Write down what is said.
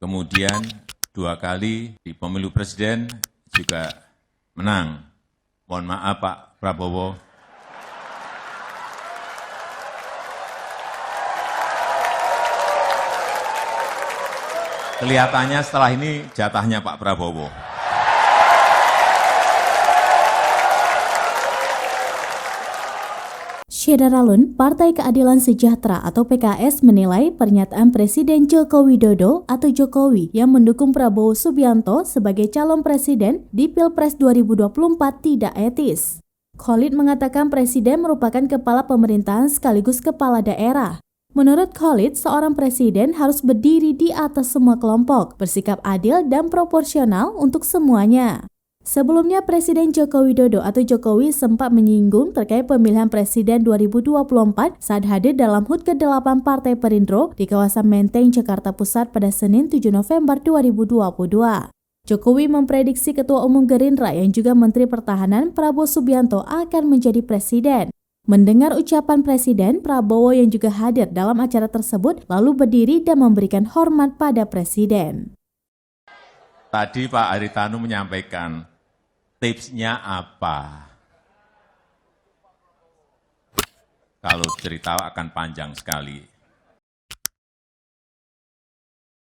kemudian 2 kali di pemilu presiden juga menang. Mohon maaf Pak Prabowo. Kelihatannya setelah ini jatahnya Pak Prabowo. Syederalun, Partai Keadilan Sejahtera atau PKS menilai pernyataan Presiden Joko Widodo atau Jokowi yang mendukung Prabowo Subianto sebagai calon presiden di Pilpres 2024 tidak etis. Khalid mengatakan Presiden merupakan kepala pemerintahan sekaligus kepala daerah. Menurut Khalid, seorang presiden harus berdiri di atas semua kelompok, bersikap adil dan proporsional untuk semuanya. Sebelumnya, Presiden Joko Widodo atau Jokowi sempat menyinggung terkait pemilihan Presiden 2024 saat hadir dalam HUT ke-8 Partai Perindro di kawasan Menteng, Jakarta Pusat pada Senin 7 November 2022. Jokowi memprediksi Ketua Umum Gerindra yang juga Menteri Pertahanan Prabowo Subianto akan menjadi presiden. Mendengar ucapan Presiden, Prabowo yang juga hadir dalam acara tersebut lalu berdiri dan memberikan hormat pada Presiden. Tadi Pak Haritanu menyampaikan tipsnya apa? Kalau cerita akan panjang sekali.